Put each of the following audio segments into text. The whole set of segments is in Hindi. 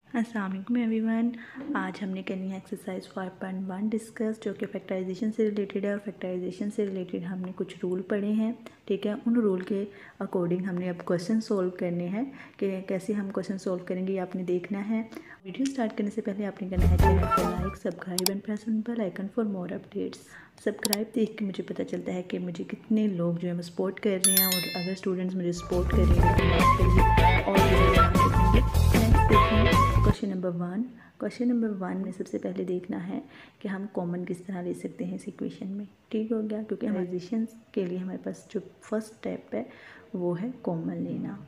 अस्सलाम वालेकुम एवरीवन। आज हमने करनी है एक्सरसाइज 5.1 डिस्कस, जो कि फैक्टराइजेशन से रिलेटेड है। और फैक्टराइजेशन से रिलेटेड हमने कुछ रूल पढ़े हैं, ठीक है। उन रूल के अकॉर्डिंग हमने अब क्वेश्चन सोल्व करने हैं कि कैसे हम क्वेश्चन सोल्व करेंगे, ये आपने देखना है। वीडियो स्टार्ट करने से पहले आपने करना है चैनल को like, subscribe and press on bell icon for more updates. Subscribe देख के मुझे पता चलता है कि मुझे कितने लोग जो है वो सपोर्ट कर रहे हैं, और अगर स्टूडेंट्स मुझे सपोर्ट कर रहे हैं तो मैं आपके लिए और वीडियो बना सकूँगी। नेक्स्ट देखिए क्वेश्चन नंबर वन में सबसे पहले देखना है कि हम कॉमन किस तरह ले सकते हैं इस इक्वेशन में। ठीक हो गया, क्योंकि फैक्टराइजेशन के लिए हमारे पास जो फर्स्ट स्टेप है वो है कॉमन लेना।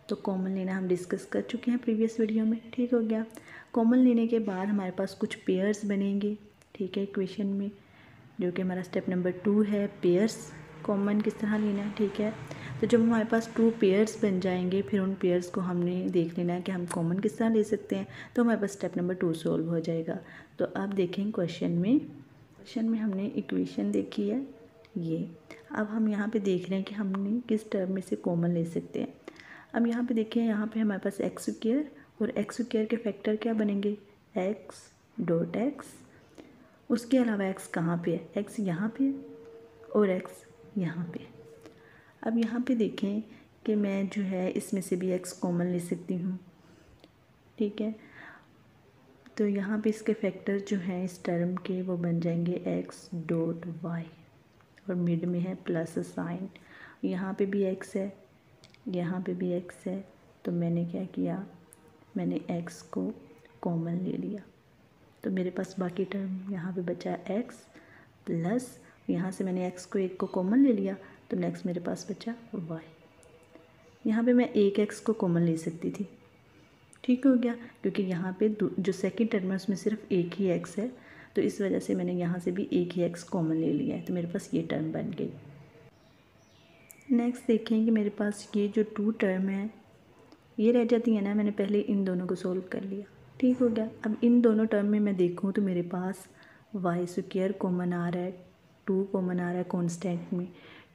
तो कॉमन लेना हम डिस्कस कर चुके हैं प्रीवियस वीडियो में। ठीक हो गया। कॉमन लेने के बाद हमारे पास कुछ पेयर्स बनेंगे, ठीक है, इक्वेशन में, जो कि हमारा स्टेप नंबर 2 है, पेयर्स कॉमन किस तरह लेना है। ठीक है, तो जब हमारे पास 2 पेयर्स बन जाएंगे, फिर उन पेयर्स को हमने देख लेना है कि हम कॉमन किस तरह ले सकते हैं। तो हमारे पास स्टेप नंबर 2 सॉल्व हो जाएगा। तो अब देखें क्वेश्चन में हमने इक्वेशन देखी है ये। अब हम यहाँ पे देख रहे हैं कि हमने किस टर्म में से कॉमन ले सकते हैं। अब यहाँ पे देखें, यहाँ पे हमारे पास एक्स स्क्वायर, और एक्स स्क्वायर के फैक्टर क्या बनेंगे, एक्स डॉट एक्स। उसके अलावा एक्स कहाँ पे है, एक्स यहाँ पे और एक्स यहाँ पे। अब यहाँ पे देखें कि मैं जो है इसमें से भी एक्स कॉमन ले सकती हूँ, ठीक है। तो यहाँ पे इसके फैक्टर जो हैं इस टर्म के वो बन जाएंगे एक्स डॉट वाई, और मिड में है प्लस साइन। यहाँ पे भी एक्स है, यहाँ पे भी एक्स है, तो मैंने क्या किया, मैंने एक्स को कॉमन ले लिया। तो मेरे पास बाकी टर्म यहाँ पे बचा एक्स प्लस, यहाँ से मैंने एक्स को एक को कॉमन ले लिया, तो नेक्स्ट मेरे पास बचा वाई। यहाँ पे मैं एक एक्स को कॉमन ले सकती थी, ठीक हो गया, क्योंकि यहाँ पे जो सेकंड टर्म है उसमें सिर्फ एक ही एक्स है, तो इस वजह से मैंने यहाँ से भी एक ही एक्स कॉमन ले लिया है, तो मेरे पास ये टर्म बन गई। नेक्स्ट देखें कि मेरे पास ये जो 2 टर्म है ये रह जाती है ना, मैंने पहले इन दोनों को सोल्व कर लिया, ठीक हो गया। अब इन दोनों टर्म में मैं देखूँ तो मेरे पास वाई स्क्वायर कॉमन आ रहा है, 2 कॉमन आ रहा है कॉन्स्टेंट में,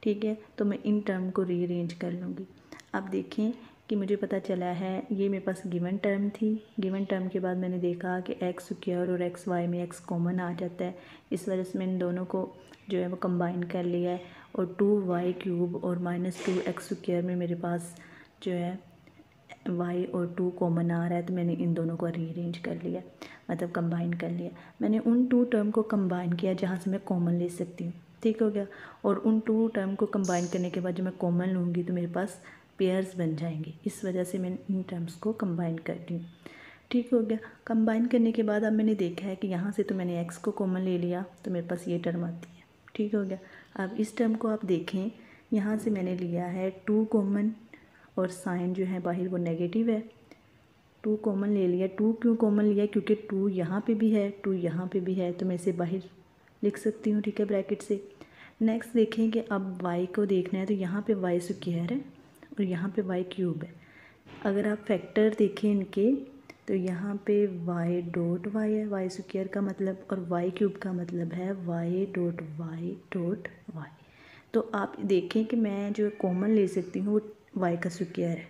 ठीक है। तो मैं इन टर्म को रीअरेंज कर लूँगी। अब देखें कि मुझे पता चला है ये मेरे पास गिवन टर्म थी। गिवन टर्म के बाद मैंने देखा कि एक्स स्क्वायर और एक्स वाई में एक्स कॉमन आ जाता है, इस वजह से मैंने दोनों को जो है वो कंबाइन कर लिया है। और 2y क्यूब और -2x स्क्वायर में मेरे पास जो है y और 2 कॉमन आ रहा है, तो मैंने इन दोनों को रीअरेंज कर लिया, मतलब कंबाइन कर लिया। मैंने उन 2 टर्म को कंबाइन किया जहाँ से मैं कॉमन ले सकती हूँ, ठीक हो गया। और उन 2 टर्म को कंबाइन करने के बाद जब मैं कॉमन लूँगी तो मेरे पास पेयर्स बन जाएंगे, इस वजह से मैं इन टर्म्स को कंबाइन करती हूँ, ठीक हो गया। कंबाइन करने के बाद अब मैंने देखा है कि यहाँ से तो मैंने एक्स को कॉमन ले लिया, तो मेरे पास ये टर्म आती है, ठीक हो गया। अब इस टर्म को आप देखें, यहाँ से मैंने लिया है 2 कॉमन, और साइन जो है बाहर वो नेगेटिव है, 2 कॉमन ले लिया। 2 क्यों कॉमन लिया, क्योंकि 2 यहाँ पे भी है, 2 यहाँ पे भी है, तो मैं इसे बाहर लिख सकती हूँ, ठीक है, ब्रैकेट से। नेक्स्ट देखें कि अब y को देखना है, तो यहाँ पे y स्क्वायर है और यहाँ पे y क्यूब है। अगर आप फैक्टर देखें इनके, तो यहाँ पे y डॉट y है, y स्क्वायर का मतलब, और y क्यूब का मतलब है y डॉट y। तो आप देखें कि मैं जो कॉमन ले सकती हूँ वो y का स्क्वायर है,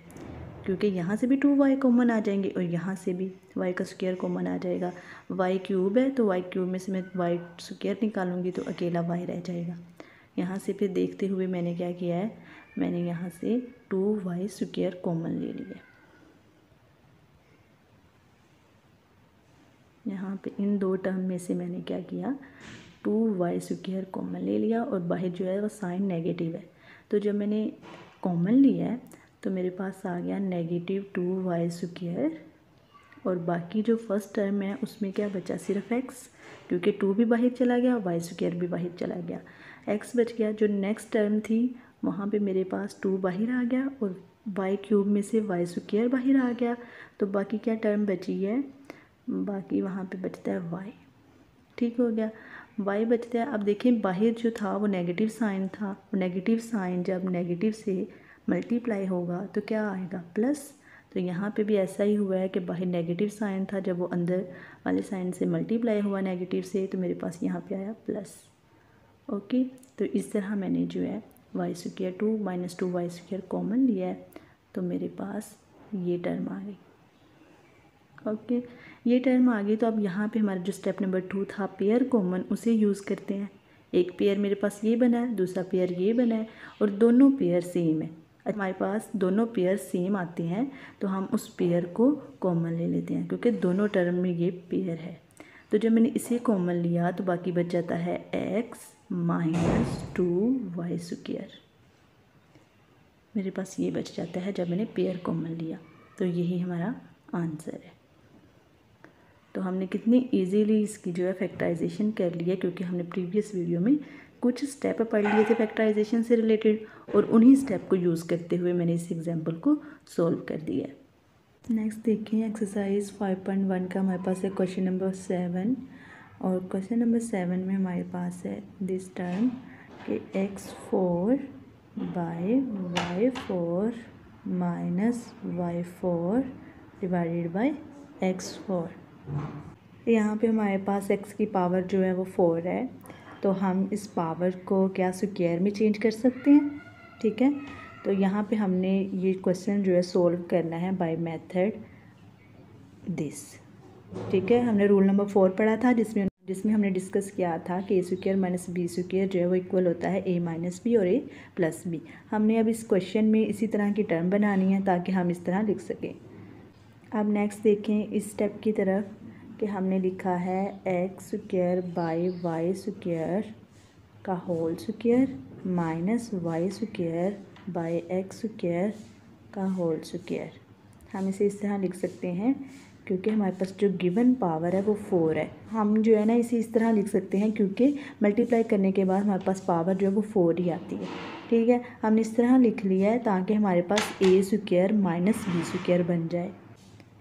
क्योंकि यहाँ से भी 2y कॉमन आ जाएंगे और यहाँ से भी y का स्क्वायर कॉमन आ जाएगा। y क्यूब है, तो y क्यूब में से मैं y स्क्वायर निकालूंगी तो अकेला y रह जाएगा। यहाँ से फिर देखते हुए मैंने क्या किया है, मैंने यहाँ से 2y स्क्वायर कॉमन ले लिया। यहाँ पे इन 2 टर्म में से मैंने क्या किया, 2y स्क्वायर कॉमन ले लिया, और बाहर जो है वो साइन नेगेटिव है, तो जब मैंने कॉमन लिया है तो मेरे पास आ गया -2y स्क्वायर, और बाकी जो फर्स्ट टर्म है उसमें क्या बचा, सिर्फ x, क्योंकि 2 भी बाहर चला गया और y स्क्वायर भी बाहर चला गया, x बच गया। जो नेक्स्ट टर्म थी वहाँ पे मेरे पास 2 बाहर आ गया, और y क्यूब में से y स्क्वायर बाहर आ गया, तो बाकी क्या टर्म बची है, बाकी वहाँ पे बचता है y, ठीक हो गया, y बचता है। अब देखें बाहर जो था वो नेगेटिव साइन था, वो नेगेटिव साइन जब नेगेटिव से मल्टीप्लाई होगा तो क्या आएगा, प्लस। तो यहाँ पे भी ऐसा ही हुआ है कि बाहर नेगेटिव साइन था, जब वो अंदर वाले साइन से मल्टीप्लाई हुआ नेगेटिव से, तो मेरे पास यहाँ पे आया प्लस। ओके, तो इस तरह मैंने जो है y square 2 - 2y square common लिया है, तो मेरे पास ये टर्म आ गई। ओके, ये टर्म आ गई। तो अब यहाँ पे हमारा जो स्टेप नंबर 2 था पेयर कॉमन, उसे यूज़ करते हैं। एक पेयर मेरे पास ये बना है, दूसरा पेयर ये बना है और दोनों पेयर सेम है। हमारे पास दोनों पेयर सेम आते हैं तो हम उस पेयर को कॉमन ले लेते हैं, क्योंकि दोनों टर्म में ये पेयर है। तो जब मैंने इसे कॉमन लिया तो बाकी बच जाता है x माइनस 2y²। मेरे पास ये बच जाता है जब मैंने पेयर कॉमन लिया। तो यही हमारा आंसर है। तो हमने कितनी इजीली इसकी जो है फैक्टराइजेशन कर लिया, क्योंकि हमने प्रीवियस वीडियो में कुछ स्टेप पढ़ लिए थे फैक्टराइजेशन से रिलेटेड, और उन्हीं स्टेप को यूज़ करते हुए मैंने इस एग्जाम्पल को सॉल्व कर दिया। नेक्स्ट देखिए एक्सरसाइज 5.1 का हमारे पास है क्वेश्चन नंबर 7। और क्वेश्चन नंबर 7 में हमारे पास है दिस टर्म कि x4 bye y4 minus y4 divided by x4। यहाँ पे हमारे पास x की पावर जो है वो 4 है, तो हम इस पावर को क्या स्क्वायर में चेंज कर सकते हैं। ठीक है, तो यहाँ पे हमने ये क्वेश्चन जो है सोल्व करना है बाय मेथड दिस। ठीक है, हमने रूल नंबर 4 पढ़ा था जिसमें हमने डिस्कस किया था कि a² माइनस b² जो है वो इक्वल होता है a माइनस बी और a प्लस बी। हमने अब इस क्वेश्चन में इसी तरह की टर्म बनानी है ताकि हम इस तरह लिख सकें। अब नेक्स्ट देखें इस स्टेप की तरफ कि हमने लिखा है x² बाई y² का whole square minus y² by x² का होल स्क्वायर। हम इसे इस तरह लिख सकते हैं क्योंकि हमारे पास जो गिवन पावर है वो 4 है। हम जो है ना इसे इस तरह लिख सकते हैं क्योंकि मल्टीप्लाई करने के बाद हमारे पास पावर जो है वो 4 ही आती है। ठीक है, हमने इस तरह लिख लिया है ताकि हमारे पास a² माइनस b² बन जाए।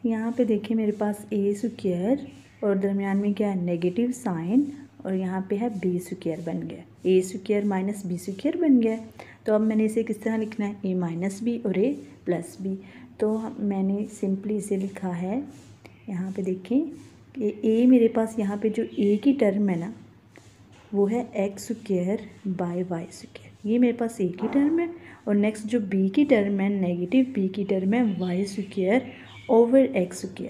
यहाँ पे देखिए मेरे पास a² और दरमियान में क्या है नेगेटिव साइन, और यहाँ पे है b² बन गया, a² माइनस b² बन गया। तो अब मैंने इसे किस तरह लिखना है a माइनस बी और a प्लस बी। तो मैंने सिंपली इसे लिखा है, यहाँ पे देखें कि a मेरे पास यहाँ पे जो a की टर्म है ना वो है x² बाय y²। ये मेरे पास a की टर्म है, और नेक्स्ट जो b की टर्म है नेगेटिव b की टर्म है y² ओवर x²।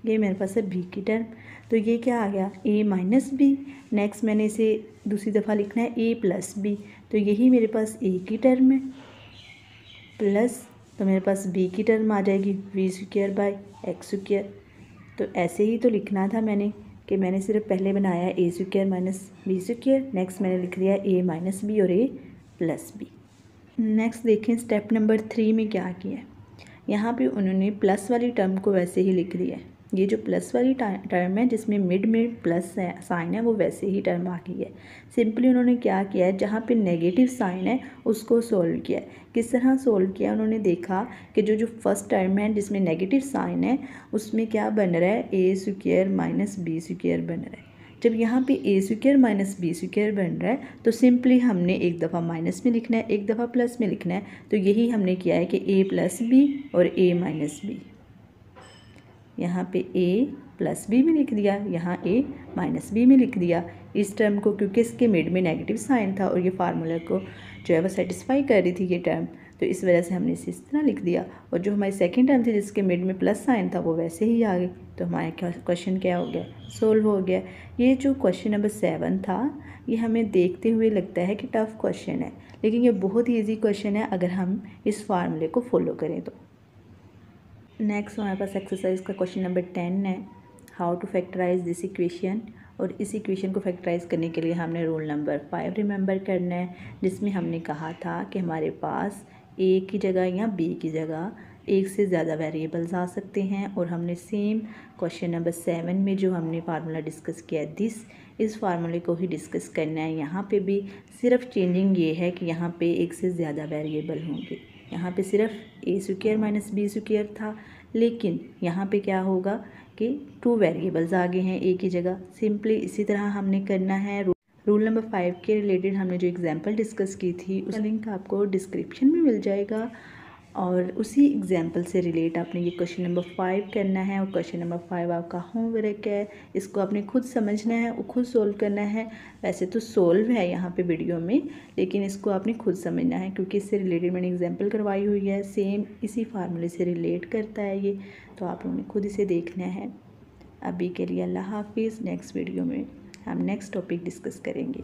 ये मेरे पास है b की टर्म। तो ये क्या आ गया a माइनस बी। नेक्स्ट मैंने इसे दूसरी दफ़ा लिखना है a प्लस बी। तो यही मेरे पास a की टर्म है प्लस, तो मेरे पास b की टर्म आ जाएगी v² बाय x²। तो ऐसे ही तो लिखना था मैंने कि मैंने सिर्फ पहले बनाया a² माइनस b²। नेक्स्ट मैंने लिख लिया a माइनस बी और a प्लस बी। नेक्स्ट देखें स्टेप नंबर 3 में क्या किया है। यहाँ पे उन्होंने प्लस वाली टर्म को वैसे ही लिख दिया है। ये जो प्लस वाली टर्म है जिसमें मिड में प्लस साइन है वो वैसे ही टर्म आ गई है। सिंपली उन्होंने क्या किया है, जहाँ पे नेगेटिव साइन है उसको सोल्व किया है। किस तरह सोल्व किया, उन्होंने देखा कि जो फर्स्ट टर्म है जिसमें नेगेटिव साइन है उसमें क्या बन रहा है a² माइनस b² बन रहा है। जब यहाँ पे a² माइनस b² बन रहा है तो सिंपली हमने एक दफ़ा माइनस में लिखना है, एक दफ़ा प्लस में लिखना है। तो यही हमने किया है कि a प्लस बी और a माइनस बी। यहाँ पे a प्लस बी में लिख दिया, यहाँ a माइनस बी में लिख दिया इस टर्म को, क्योंकि इसके मिड में नेगेटिव साइन था और ये फार्मूला को जो है वो सेटिस्फाई कर रही थी ये टर्म, तो इस वजह से हमने इसे इस तरह लिख दिया। और जो हमारी सेकंड टर्म थी जिसके मिड में प्लस साइन था वो वैसे ही आ गई। तो हमारा क्वेश्चन क्या हो गया, सोल्व हो गया। ये जो क्वेश्चन नंबर 7 था ये हमें देखते हुए लगता है कि टफ़ क्वेश्चन है, लेकिन ये बहुत ही ईजी क्वेश्चन है अगर हम इस फार्मूले को फॉलो करें तो। नेक्स्ट हमारे पास एक्सरसाइज का क्वेश्चन नंबर 10 है, how to factorise this equation. और इस इक्वेशन को फैक्टराइज करने के लिए हमने रूल नंबर 5 रिमेंबर करना है, जिसमें हमने कहा था कि हमारे पास a की जगह या b की जगह एक से ज़्यादा वेरिएबल्स आ सकते हैं। और हमने सेम क्वेश्चन नंबर 7 में जो हमने फार्मूला डिस्कस किया इस फार्मूले को ही डिस्कस करना है। यहाँ पे भी सिर्फ चेंजिंग ये है कि यहाँ पे एक से ज़्यादा वेरिएबल होंगे। यहाँ पे सिर्फ a² माइनस b² था, लेकिन यहाँ पे क्या होगा कि 2 वेरिएबल्स आ गए हैं a की जगह। सिंपली इसी तरह हमने करना है। रूल नंबर 5 के रिलेटेड हमने जो एग्जांपल डिस्कस की थी उसका लिंक आपको डिस्क्रिप्शन में मिल जाएगा। और उसी एग्जाम्पल से रिलेट आपने ये क्वेश्चन नंबर 5 करना है। और क्वेश्चन नंबर 5 आपका होमवर्क है, इसको आपने खुद समझना है और खुद सोल्व करना है। वैसे तो सोल्व है यहाँ पे वीडियो में, लेकिन इसको आपने खुद समझना है क्योंकि इससे रिलेटेड मैंने एग्जाम्पल करवाई हुई है, सेम इसी फार्मूले से रिलेट करता है ये, तो आप लोगों ने खुद इसे देखना है। अभी के लिए अल्लाह हाफिज़। नेक्स्ट वीडियो में हम नेक्स्ट टॉपिक डिस्कस करेंगे।